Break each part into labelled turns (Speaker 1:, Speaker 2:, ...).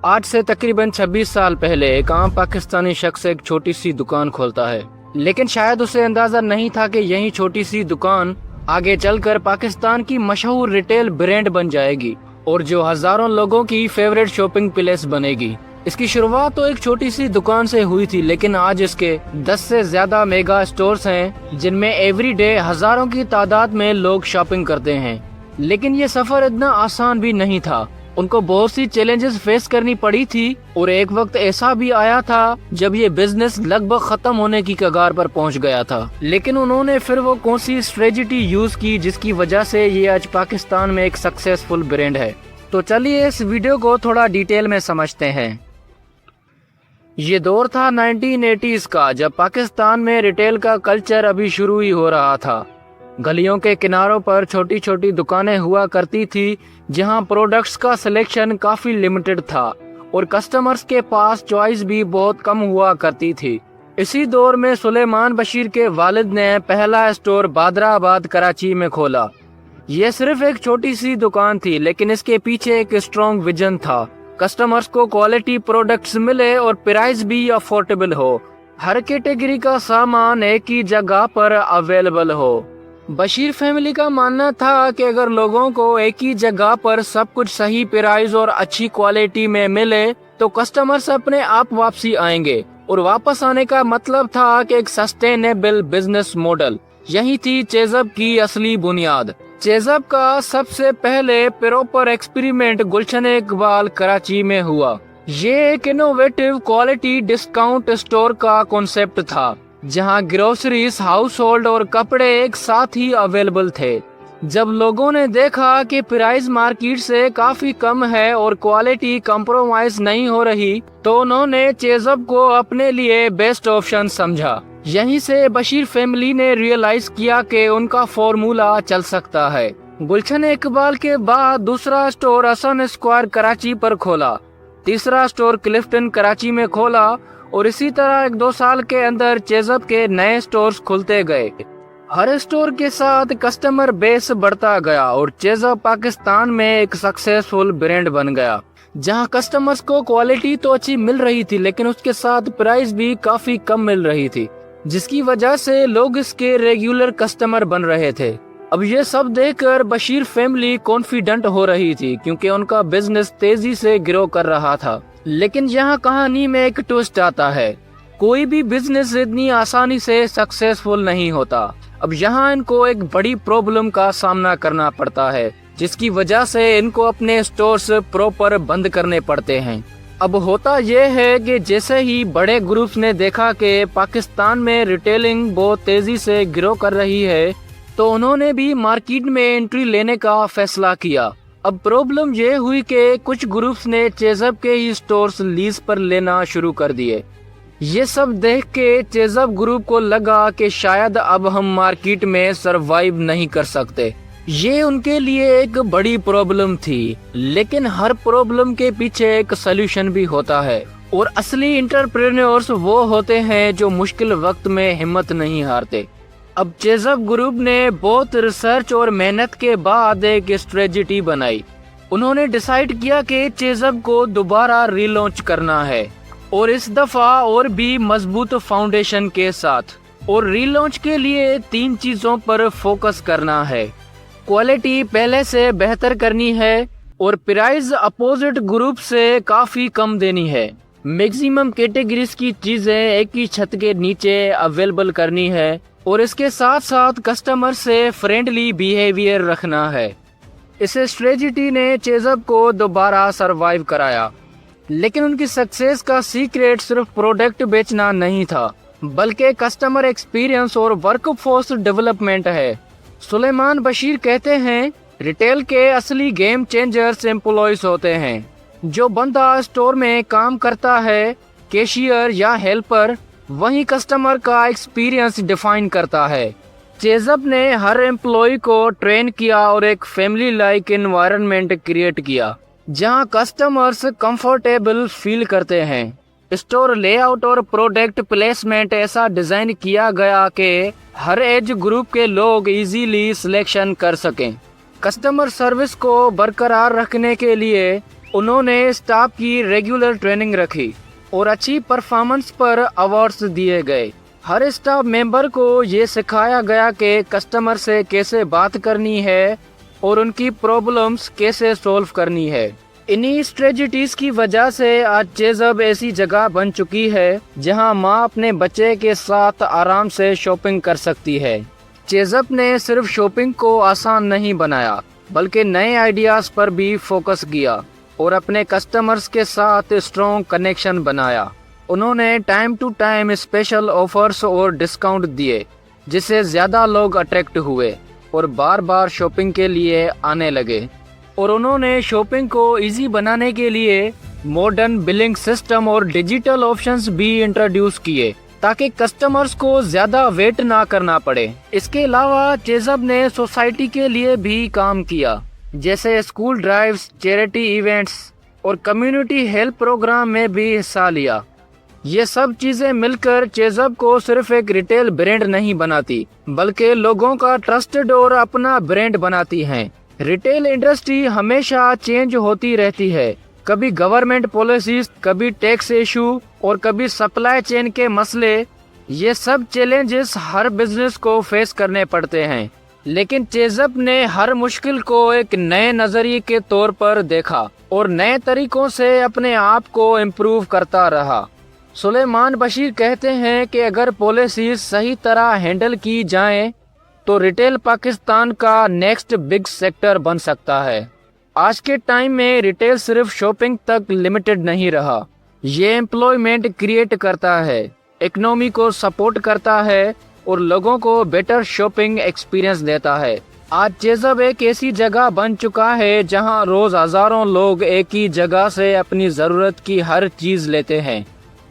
Speaker 1: आज से तकरीबन 26 साल पहले एक आम पाकिस्तानी शख्स एक छोटी सी दुकान खोलता है, लेकिन शायद उसे अंदाजा नहीं था कि यही छोटी सी दुकान आगे चलकर पाकिस्तान की मशहूर रिटेल ब्रांड बन जाएगी और जो हजारों लोगों की फेवरेट शॉपिंग प्लेस बनेगी। इसकी शुरुआत तो एक छोटी सी दुकान से हुई थी, लेकिन आज इसके 10 से ज्यादा मेगा स्टोर्स हैं जिनमें एवरीडे हजारों की तादाद में लोग शॉपिंग करते हैं। लेकिन ये सफर इतना आसान भी नहीं था, उनको बहुत सी चैलेंजेस फेस करनी पड़ी थी और एक वक्त ऐसा भी आया था जब ये बिजनेस लगभग खत्म होने की कगार पर पहुंच गया था। लेकिन उन्होंने फिर वो कौन सी स्ट्रेटजी यूज की जिसकी वजह से ये आज पाकिस्तान में एक सक्सेसफुल ब्रांड है। तो चलिए इस वीडियो को थोड़ा डिटेल में समझते हैं। ये दौर था 1980s का, जब पाकिस्तान में रिटेल का कल्चर अभी शुरू ही हो रहा था। गलियों के किनारों पर छोटी छोटी दुकानें हुआ करती थी जहां प्रोडक्ट्स का सिलेक्शन काफी लिमिटेड था और कस्टमर्स के पास चॉइस भी बहुत कम हुआ करती थी। इसी दौर में सुलेमान बशीर के वालिद ने पहला स्टोर बादराबाद कराची में खोला। यह सिर्फ एक छोटी सी दुकान थी, लेकिन इसके पीछे एक स्ट्रॉन्ग विजन था। कस्टमर्स को क्वालिटी प्रोडक्ट्स मिले और प्राइस भी अफोर्डेबल हो, हर कैटेगरी का सामान एक ही जगह पर अवेलेबल हो। बशीर फैमिली का मानना था कि अगर लोगों को एक ही जगह पर सब कुछ सही प्राइस और अच्छी क्वालिटी में मिले तो कस्टमर्स अपने आप वापसी आएंगे, और वापस आने का मतलब था कि एक सस्टेनेबल बिजनेस मॉडल। यही थी चेज़ब की असली बुनियाद। चेज़ब का सबसे पहले प्रॉपर एक्सपेरिमेंट गुलशन इकबाल कराची में हुआ। ये एक इनोवेटिव क्वालिटी डिस्काउंट स्टोर का कॉन्सेप्ट था जहां ग्रोसरीज, हाउस होल्ड और कपड़े एक साथ ही अवेलेबल थे। जब लोगों ने देखा कि प्राइस मार्केट से काफी कम है और क्वालिटी कॉम्प्रोमाइज नहीं हो रही, तो उन्होंने चेज़ब को अपने लिए बेस्ट ऑप्शन समझा। यहीं से बशीर फैमिली ने रियलाइज किया कि उनका फॉर्मूला चल सकता है। गुलशन इकबाल के बाद दूसरा स्टोर हसन स्क्वायर कराची पर खोला, तीसरा स्टोर क्लिफ्टन कराची में खोला और इसी तरह 1-2 साल के अंदर चेज़ब के नए स्टोर्स खुलते गए। हर स्टोर के साथ कस्टमर बेस बढ़ता गया और चेज़ब पाकिस्तान में एक सक्सेसफुल ब्रांड बन गया, जहां कस्टमर्स को क्वालिटी तो अच्छी मिल रही थी लेकिन उसके साथ प्राइस भी काफी कम मिल रही थी, जिसकी वजह से लोग इसके रेगुलर कस्टमर बन रहे थे। अब ये सब देखकर बशीर फैमिली कॉन्फिडेंट हो रही थी क्योंकि उनका बिजनेस तेजी से ग्रो कर रहा था। लेकिन यहाँ कहानी में एक ट्विस्ट आता है। कोई भी बिजनेस इतनी आसानी से सक्सेसफुल नहीं होता। अब यहाँ इनको एक बड़ी प्रॉब्लम का सामना करना पड़ता है, जिसकी वजह से इनको अपने स्टोर्स प्रॉपर बंद करने पड़ते हैं। अब होता यह है कि जैसे ही बड़े ग्रुप्स ने देखा कि पाकिस्तान में रिटेलिंग बहुत तेजी से ग्रो कर रही है, तो उन्होंने भी मार्केट में एंट्री लेने का फैसला किया। अब प्रॉब्लम ये हुई कि कुछ ग्रुप्स ने चेज़ब के ही स्टोर्स लीज पर लेना शुरू कर दिए। ये सब देख के चेज़ब ग्रुप को लगा कि शायद अब हम मार्केट में सरवाइव नहीं कर सकते। ये उनके लिए एक बड़ी प्रॉब्लम थी, लेकिन हर प्रॉब्लम के पीछे एक सलूशन भी होता है और असली एंटरप्रेन्योर्स वो होते हैं जो मुश्किल वक्त में हिम्मत नहीं हारते। अब चेज़ब ग्रुप ने बहुत रिसर्च और मेहनत के बाद एक स्ट्रेटजी बनाई। उन्होंने डिसाइड किया कि चेज़ब को दोबारा रीलॉन्च करना है और इस दफा और भी मजबूत फाउंडेशन के साथ। और रीलॉन्च के लिए 3 चीजों पर फोकस करना है। क्वालिटी पहले से बेहतर करनी है और प्राइस अपोजिट ग्रुप से काफी कम देनी है। मैक्सिमम कैटेगरीज की चीजें एक ही छत के नीचे अवेलेबल करनी है और इसके साथ साथ कस्टमर से फ्रेंडली बिहेवियर रखना है। इस स्ट्रेटजी ने चेज़ब को दोबारा सरवाइव कराया, लेकिन उनकी सक्सेस का सीक्रेट सिर्फ प्रोडक्ट बेचना नहीं था, बल्कि कस्टमर एक्सपीरियंस और वर्कफोर्स डेवलपमेंट है। सुलेमान बशीर कहते हैं, रिटेल के असली गेम चेंजर्स एम्प्लॉयज होते हैं। जो बंदा स्टोर में काम करता है, कैशियर या हेल्पर, वही कस्टमर का एक्सपीरियंस डिफाइन करता है। चेज़ब ने हर एम्प्लॉय को ट्रेन किया और एक फैमिली लाइक एनवायरनमेंट क्रिएट किया जहां कस्टमर्स कंफर्टेबल फील करते हैं। स्टोर लेआउट और प्रोडक्ट प्लेसमेंट ऐसा डिजाइन किया गया कि हर एज ग्रुप के लोग इजीली सिलेक्शन कर सकें। कस्टमर सर्विस को बरकरार रखने के लिए انہوں نے اسٹاف کی ریگولر ٹریننگ رکھی اور اچھی پرفارمنس پر ایوارڈز دیے گئے۔ ہر اسٹاف ممبر کو یہ سکھایا گیا کہ کسٹمر سے کیسے بات کرنی ہے اور ان کی پرابلمز کیسے سولو کرنی ہے۔ انہی اسٹریٹجیز کی وجہ سے آج چیزب ایسی جگہ بن چکی ہے جہاں ماں اپنے بچے کے ساتھ آرام سے شاپنگ کر سکتی ہے۔ چیزب نے صرف شاپنگ کو آسان نہیں بنایا بلکہ نئے آئیڈیاز پر بھی فوکس کیا اور اپنے کسٹمرز کے ساتھ اسٹرانگ کنیکشن بنایا۔ انہوں نے time to time special offers اور ڈسکاؤنٹ دیے جس سے زیادہ لوگ اٹریکٹ ہوئے اور بار بار شاپنگ کے لیے آنے لگے۔ اور انہوں نے شاپنگ کو ایزی بنانے کے لیے ماڈرن بلنگ سسٹم اور ڈیجیٹل آپشنز بھی انٹروڈیوس کیے تاکہ کسٹمرز کو زیادہ ویٹ نہ کرنا پڑے۔ اس کے علاوہ چیزب نے سوسائٹی کے لیے بھی کام کیا، جیسے اسکول ڈرائیوز، چیریٹی ایونٹس اور کمیونٹی ہیلپ پروگرام میں بھی حصہ لیا۔ یہ سب چیزیں مل کر چیزب کو صرف ایک ریٹیل برانڈ نہیں بناتی بلکہ لوگوں کا ٹرسٹڈ اور اپنا برانڈ بناتی ہیں۔ ریٹیل انڈسٹری ہمیشہ چینج ہوتی رہتی ہے، کبھی گورنمنٹ پالیسیز، کبھی ٹیکس ایشو اور کبھی سپلائی چین کے مسئلے۔ یہ سب چیلنجز ہر بزنس کو فیس کرنے پڑتے ہیں، لیکن چیزب نے ہر مشکل کو ایک نئے نظریے کے طور پر دیکھا اور نئے طریقوں سے اپنے آپ کو امپروو کرتا رہا۔ سلیمان بشیر کہتے ہیں کہ اگر پالیسیز صحیح طرح ہینڈل کی جائیں تو ریٹیل پاکستان کا نیکسٹ بگ سیکٹر بن سکتا ہے۔ آج کے ٹائم میں ریٹیل صرف شاپنگ تک لمیٹڈ نہیں رہا، یہ امپلائمنٹ کریٹ کرتا ہے، اکنومی کو سپورٹ کرتا ہے اور لوگوں کو بیٹر شاپنگ ایکسپیرینس دیتا ہے۔ آج چیزب ایک ایسی جگہ بن چکا ہے جہاں روز ہزاروں لوگ ایک ہی جگہ سے اپنی ضرورت کی ہر چیز لیتے ہیں۔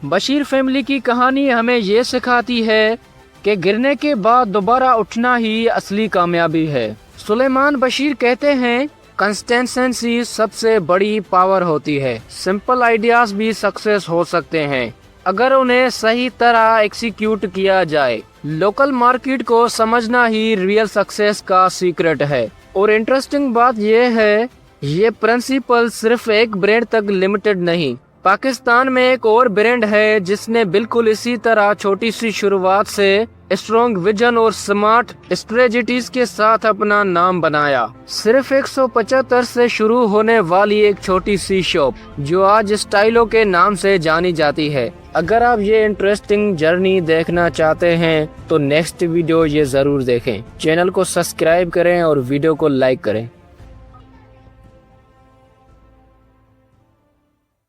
Speaker 1: بشیر فیملی کی کہانی ہمیں یہ سکھاتی ہے کہ گرنے کے بعد دوبارہ اٹھنا ہی اصلی کامیابی ہے۔ سلیمان بشیر کہتے ہیں، کنسسٹنسی سب سے بڑی پاور ہوتی ہے۔ سمپل آئیڈیاز بھی سکسیس ہو سکتے ہیں اگر انہیں صحیح طرح ایکسیکیوٹ کیا جائے۔ لوکل مارکیٹ کو سمجھنا ہی ریئل سکسیس کا سیکرٹ ہے۔ اور انٹرسٹنگ بات یہ ہے، یہ پرنسپل صرف ایک برانڈ تک لمیٹڈ نہیں۔ پاکستان میں ایک اور برانڈ ہے جس نے بالکل اسی طرح چھوٹی سی شروعات سے اسٹرانگ ویژن اور سمارٹ اسٹریٹجیز کے ساتھ اپنا نام بنایا۔ صرف 175 سے شروع ہونے والی ایک چھوٹی سی شاپ جو آج اسٹائلوں کے نام سے جانی جاتی ہے۔ اگر آپ یہ انٹرسٹنگ جرنی دیکھنا چاہتے ہیں تو نیکسٹ ویڈیو یہ ضرور دیکھیں۔ چینل کو سبسکرائب کریں اور ویڈیو کو لائک کریں۔